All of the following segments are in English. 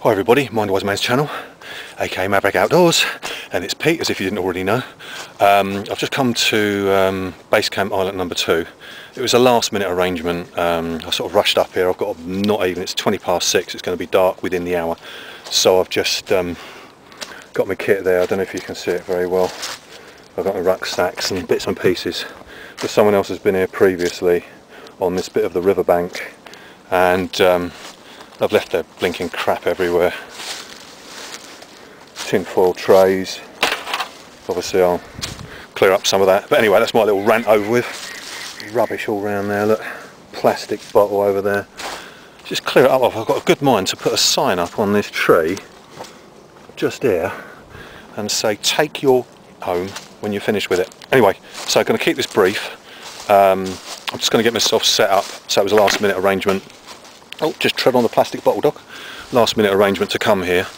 Hi everybody, Mindwiseman's channel, aka Maverick Outdoors, and it's Pete, as if you didn't already know. I've just come to Basecamp Island number 2. It was a last minute arrangement. I sort of rushed up here. I've got it's 20 past 6, it's going to be dark within the hour. So I've just got my kit there. I don't know if you can see it very well. I've got my rucksacks and bits and pieces. But someone else has been here previously on this bit of the riverbank, and I've left their blinking crap everywhere. Tinfoil trays. Obviously I'll clear up some of that. But anyway, that's my little rant over with. Rubbish all around there, look. Plastic bottle over there. Just clear it up. I've got a good mind to put a sign up on this tree, just here, and say, take your home when you're finished with it. Anyway, so I'm going to keep this brief. I'm just going to get myself set up. So it was a last minute arrangement. Oh, just tread on the plastic bottle, Doc. Last minute arrangement to come here,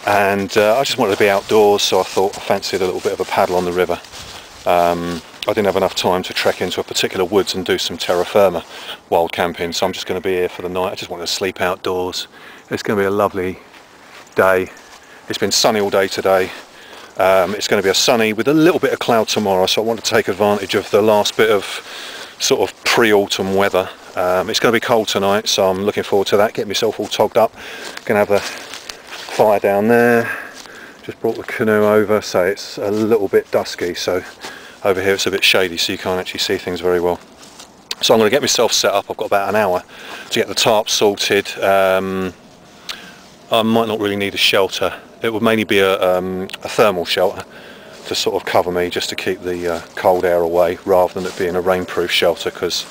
and I just wanted to be outdoors, so I thought I fancied a little bit of a paddle on the river. I didn't have enough time to trek into a particular woods and do some terra firma wild camping, so I'm just going to be here for the night. I just wanted to sleep outdoors. It's going to be a lovely day. It's been sunny all day today. It's going to be a sunny with a little bit of cloud tomorrow, so I want to take advantage of the last bit of sort of pre-autumn weather. It's going to be cold tonight, so I'm looking forward to that. Get myself all togged up. Going to have the fire down there. Just brought the canoe over, so it's a little bit dusky, so over here it's a bit shady, so you can't actually see things very well. So I'm going to get myself set up. I've got about an hour to get the tarp sorted. I might not really need a shelter. It would mainly be a thermal shelter to sort of cover me, just to keep the cold air away, rather than it being a rainproof shelter, because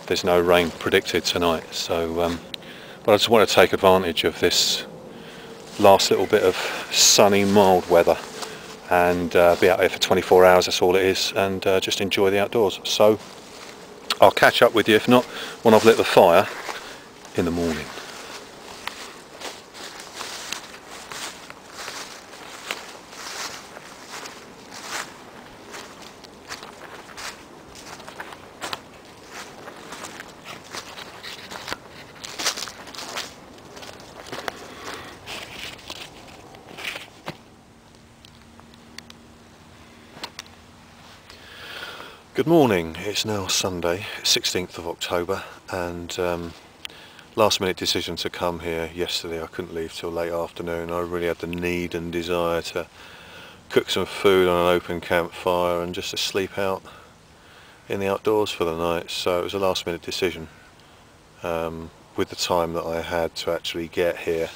there's no rain predicted tonight. So but I just want to take advantage of this last little bit of sunny, mild weather, and be out here for 24 hours, that's all it is, and just enjoy the outdoors. So I'll catch up with you, if not when I've lit the fire in the morning. Good morning, it's now Sunday, 16th of October, and last minute decision to come here yesterday. I couldn't leave till late afternoon. I really had the need and desire to cook some food on an open campfire and just to sleep out in the outdoors for the night. So it was a last minute decision with the time that I had to actually get here.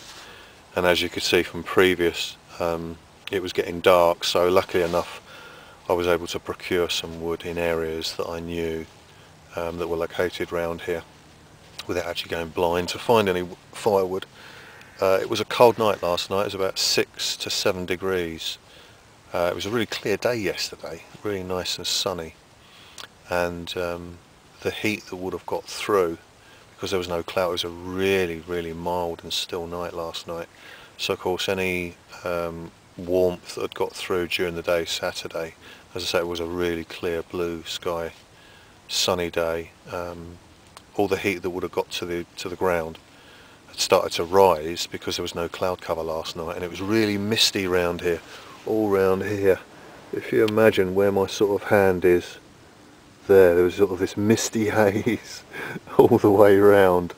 And as you could see from previous, it was getting dark, so luckily enough I was able to procure some wood in areas that I knew that were located around here without actually going blind to find any firewood. It was a cold night last night. It was about 6 to 7 degrees. It was a really clear day yesterday, really nice and sunny, and the heat that would have got through, because there was no cloud, it was a really mild and still night last night. So of course any warmth that had got through during the day Saturday, as I say, it was a really clear blue sky, sunny day. All the heat that would have got to the ground had started to rise because there was no cloud cover last night, and it was really misty round here, all round here. If you imagine where my sort of hand is, there was sort of this misty haze all the way round.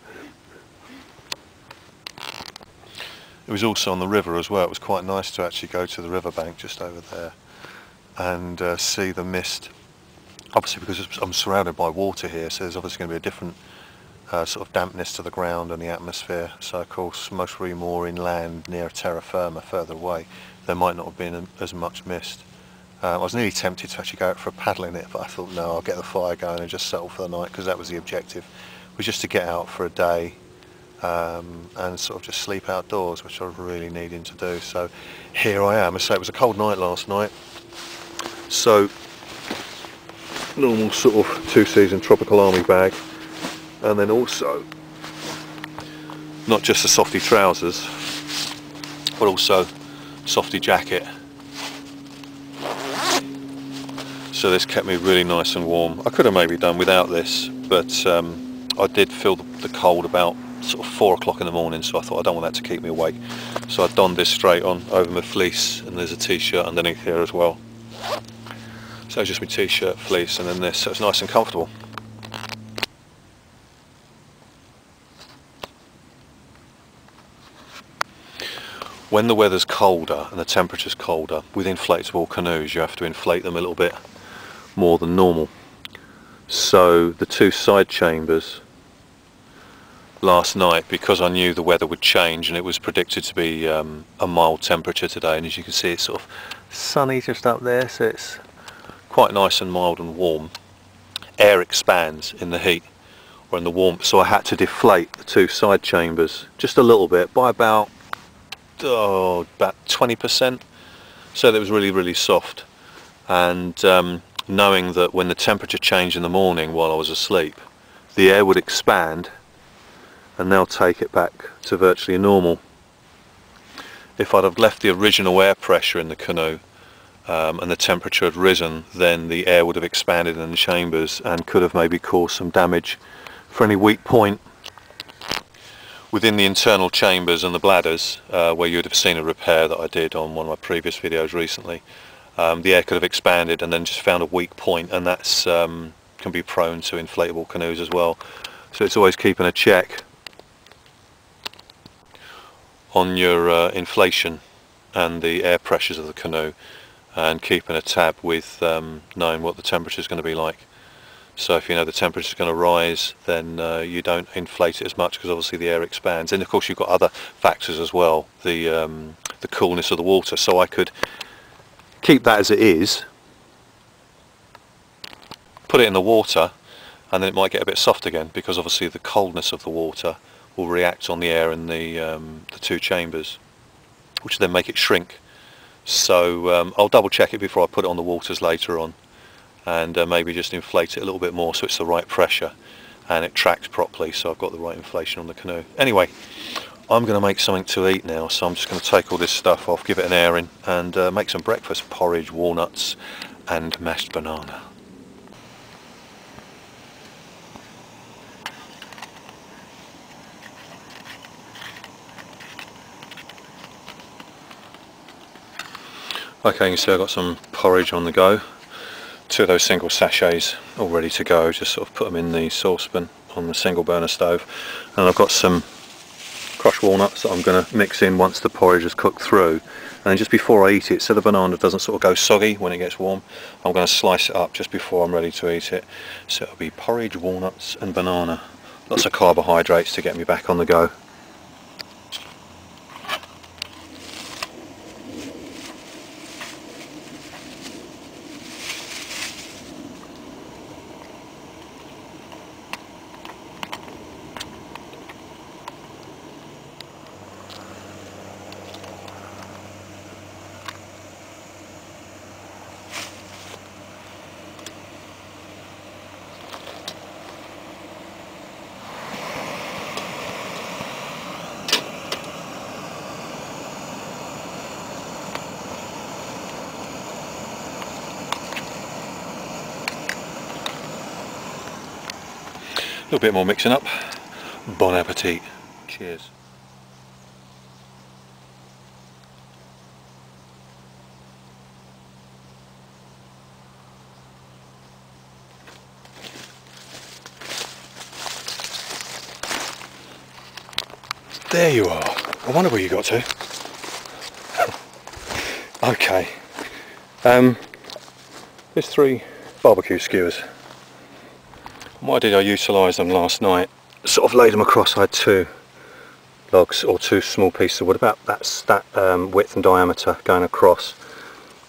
It was also on the river as well. It was quite nice to actually go to the riverbank just over there and see the mist. Obviously, because I'm surrounded by water here, so there's obviously going to be a different sort of dampness to the ground and the atmosphere. So of course, most probably more inland near terra firma, further away, there might not have been as much mist. I was nearly tempted to actually go out for a paddle in it, but I thought no, I'll get the fire going and just settle for the night, because that was the objective, was just to get out for a day and sort of just sleep outdoors, which I was really needing to do. So here I am. I say it was a cold night last night, so normal sort of two-season tropical army bag, and then also not just the softy trousers but also softy jacket. So this kept me really nice and warm. I could have maybe done without this, but I did feel the cold about sort of 4 o'clock in the morning, so I thought I don't want that to keep me awake. So I donned this straight on over my fleece, and there's a t-shirt underneath here as well. So it's just my t-shirt, fleece, and then this, so it's nice and comfortable. When the weather's colder and the temperature's colder, with inflatable canoes you have to inflate them a little bit more than normal. So the 2 side chambers last night, because I knew the weather would change and it was predicted to be a mild temperature today, and as you can see it's sort of sunny just up there, so it's quite nice and mild and warm. Air expands in the heat or in the warmth, so I had to deflate the 2 side chambers just a little bit by about 20%, so that it was really soft. And knowing that when the temperature changed in the morning while I was asleep, the air would expand and they'll take it back to virtually normal. If I'd have left the original air pressure in the canoe and the temperature had risen, then the air would have expanded in the chambers and could have maybe caused some damage for any weak point within the internal chambers and the bladders, where you would have seen a repair that I did on one of my previous videos recently. The air could have expanded and then just found a weak point, and that's can be prone to inflatable canoes as well. So it's always keeping a check on your inflation and the air pressures of the canoe, and keeping a tab with knowing what the temperature is going to be like. So if you know the temperature is going to rise, then you don't inflate it as much, because obviously the air expands. And of course you've got other factors as well, the coolness of the water. So I could keep that as it is, put it in the water, and then it might get a bit soft again, because obviously the coldness of the water will react on the air in the 2 chambers, which then make it shrink. So I'll double check it before I put it on the waters later on, and maybe just inflate it a little bit more so it's the right pressure and it tracks properly, so I've got the right inflation on the canoe. Anyway, I'm going to make something to eat now, so I'm just going to take all this stuff off, give it an airing, and make some breakfast: porridge, walnuts and mashed banana. Okay, you can see I've got some porridge on the go. 2 of those single sachets all ready to go, just sort of put them in the saucepan on the single burner stove. And I've got some crushed walnuts that I'm going to mix in once the porridge is cooked through. And then just before I eat it, so the banana doesn't sort of go soggy when it gets warm, I'm going to slice it up just before I'm ready to eat it. So it'll be porridge, walnuts and banana. Lots of carbohydrates to get me back on the go. A little bit more mixing up. Bon appetit. Cheers. There you are. I wonder where you got to. Okay. There's 3 barbecue skewers. What I did, I utilised them last night, sort of laid them across. I had 2 logs, or 2 small pieces of wood, about that width and diameter going across,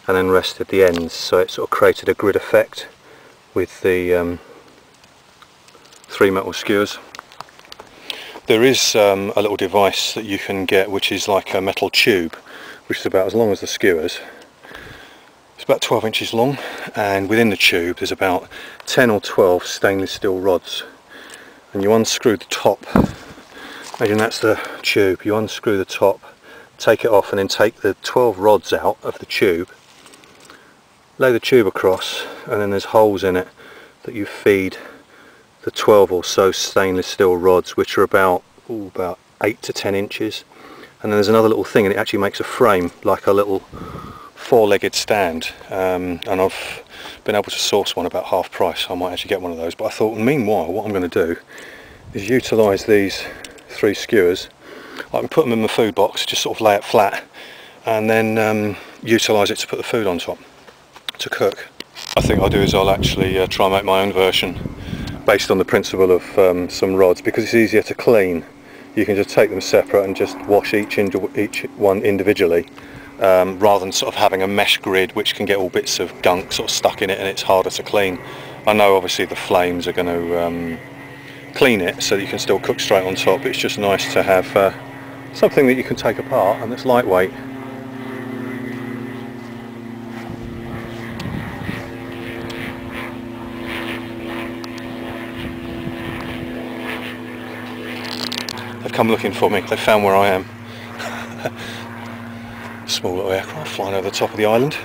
and then rested the ends, so it sort of created a grid effect with the 3 metal skewers. There is a little device that you can get which is like a metal tube, which is about as long as the skewers. It's about 12 inches long, and within the tube there's about 10 or 12 stainless steel rods, and you unscrew the top. Imagine that's the tube. You unscrew the top, take it off, and then take the 12 rods out of the tube, lay the tube across, and then there's holes in it that you feed the 12 or so stainless steel rods, which are about about 8 to 10 inches, and then there's another little thing, and it actually makes a frame like a little four-legged stand, and I've been able to source one about half price. I might actually get one of those, but I thought meanwhile what I'm going to do is utilise these 3 skewers. I can put them in my food box, just sort of lay it flat, and then utilise it to put the food on top to cook. I think I'll do is I'll actually try and make my own version based on the principle of some rods, because it's easier to clean. You can just take them separate and just wash each one individually, rather than sort of having a mesh grid which can get all bits of gunk sort of stuck in it and it's harder to clean. I know obviously the flames are going to clean it so that you can still cook straight on top. It's just nice to have something that you can take apart and that's lightweight. They've come looking for me, they found where I am. Small little aircraft flying over the top of the island.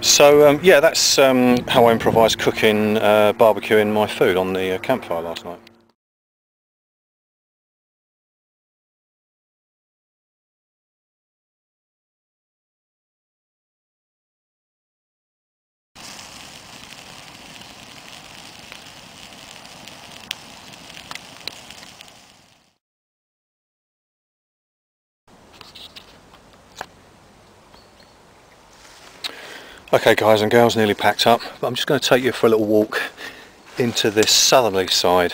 So yeah, that's how I improvised cooking, barbecuing my food on the campfire last night. Okay guys and girls, nearly packed up, but I'm just going to take you for a little walk into this southerly side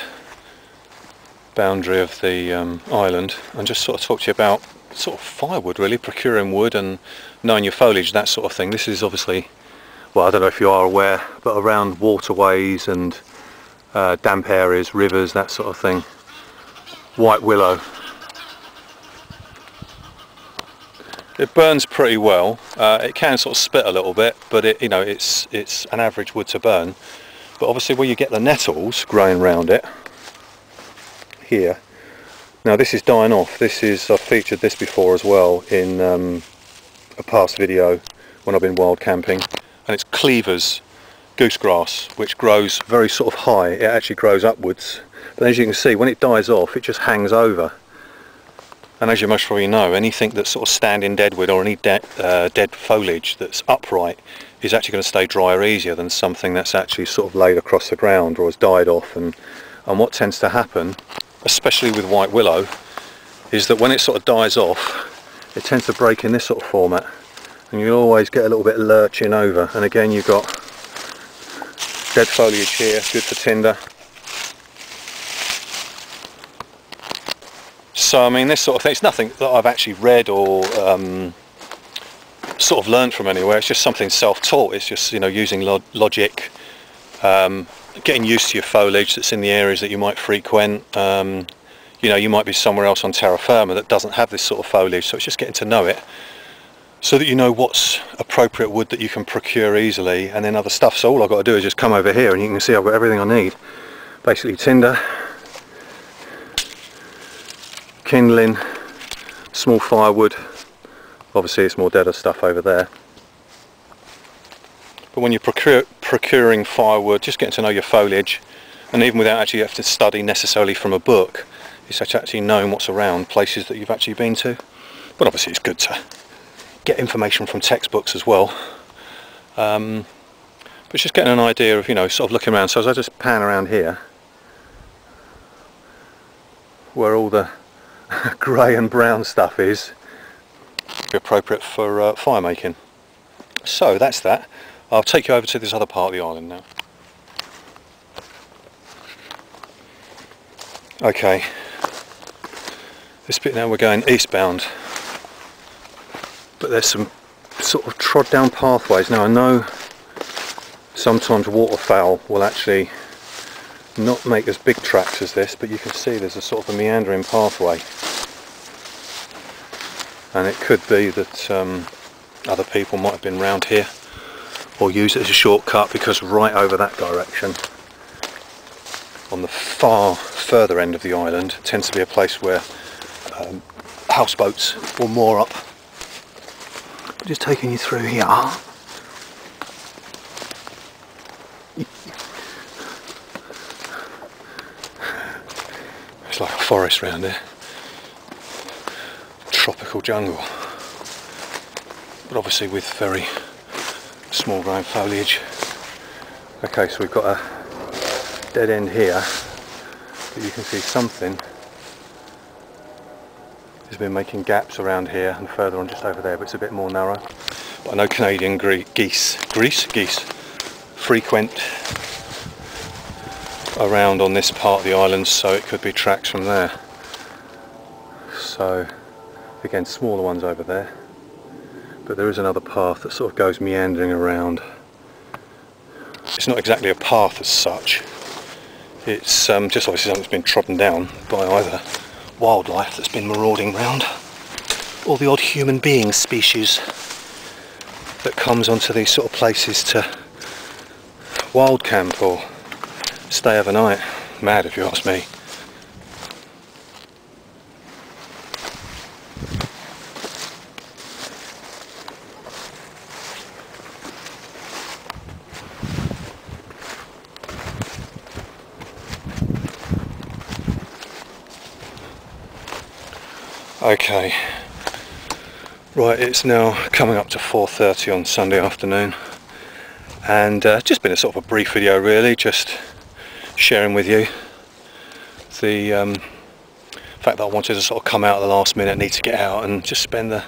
boundary of the island and just sort of talk to you about sort of firewood, really, procuring wood and knowing your foliage, that sort of thing. This is obviously, well, I don't know if you are aware, but around waterways and damp areas, rivers, that sort of thing, white willow. It burns pretty well. It can sort of spit a little bit, but it's an average wood to burn. But obviously where you get the nettles growing around it, here, now this is dying off. I've featured this before as well in a past video when I've been wild camping, and it's cleavers goosegrass, which grows very sort of high. It actually grows upwards, but as you can see, when it dies off, it just hangs over. And as you most probably know, anything that's sort of standing deadwood or any dead foliage that's upright is actually going to stay drier easier than something that's actually sort of laid across the ground or has died off. And what tends to happen, especially with white willow, is that when it sort of dies off, it tends to break in this sort of format, and you'll always get a little bit lurching over. And again, you've got dead foliage here, good for tinder. So I mean, this sort of thing, it's nothing that I've actually read or sort of learned from anywhere. It's just something self-taught. It's just, using logic, getting used to your foliage that's in the areas that you might frequent. You might be somewhere else on terra firma that doesn't have this sort of foliage, so it's just getting to know it so that you know what's appropriate wood that you can procure easily, and then other stuff. So all I've got to do is just come over here and you can see I've got everything I need. Basically tinder, kindling, small firewood, obviously it's more deader stuff over there. But when you're procuring firewood, just getting to know your foliage, and even without actually having to study necessarily from a book, it's actually knowing what's around, places that you've actually been to. But obviously it's good to get information from textbooks as well. But it's just getting an idea of, sort of looking around. So as I just pan around here, where all the grey and brown stuff is, appropriate for fire making. So that's that. I'll take you over to this other part of the island now. Okay, this bit now we're going eastbound, but there's some sort of trod down pathways. Now I know sometimes waterfowl will actually not make as big tracks as this, but you can see there's a sort of a meandering pathway, and it could be that other people might have been round here or use it as a shortcut, because right over that direction on the far further end of the island tends to be a place where houseboats will moor up. Just taking you through here. It's like a forest round here. tropical jungle, but obviously with very small growing foliage. Okay, so we've got a dead end here, but you can see something has been making gaps around here and further on just over there, but it's a bit more narrow. But I know Canadian geese frequent around on this part of the island, so it could be tracks from there. So again, smaller ones over there, but there is another path that sort of goes meandering around. It's not exactly a path as such, it's just obviously something that's been trodden down by either wildlife that's been marauding round, or the odd human being species that comes onto these sort of places to wild camp or stay overnight. Mad if you ask me. Okay, right, it's now coming up to 4:30 on Sunday afternoon, and just been a sort of a brief video really, just sharing with you the fact that I wanted to sort of come out at the last minute, need to get out and just spend the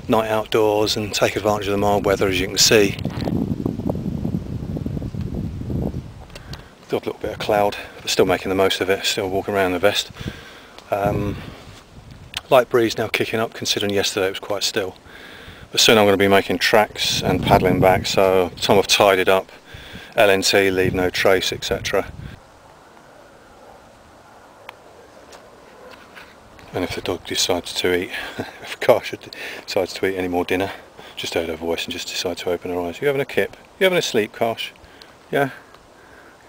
night outdoors and take advantage of the mild weather. As you can see, got a little bit of cloud, but still making the most of it, still walking around in the vest. Light breeze now kicking up, considering yesterday it was quite still. But soon I'm going to be making tracks and paddling back, so by the time I've tidied up, LNT, leave no trace, etc. And if the dog decides to eat, if Basha decides to eat any more dinner, just heard her voice and just decide to open her eyes. You having a kip? You having a sleep, Basha? Yeah?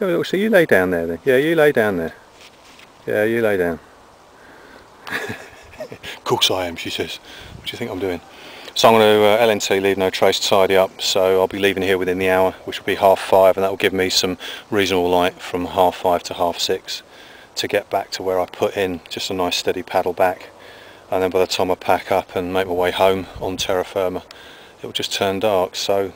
So you lay down there then. Yeah, you lay down there. Yeah, you lay down. Of course I am, she says. What do you think I'm doing? So I'm going to LNT, leave no trace, tidy up, so I'll be leaving here within the hour, which will be 5:30, and that will give me some reasonable light from 5:30 to 6:30 to get back to where I put in, just a nice steady paddle back, and then by the time I pack up and make my way home on terra firma, it will just turn dark. So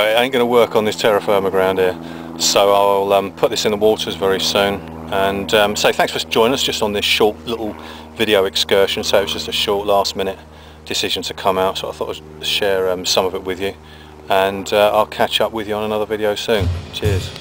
it ain't going to work on this terra firma ground here. So I'll put this in the waters very soon, and say thanks for joining us just on this short little video excursion. So it was just a short last minute decision to come out, so I thought I'd share some of it with you, and I'll catch up with you on another video soon. Cheers.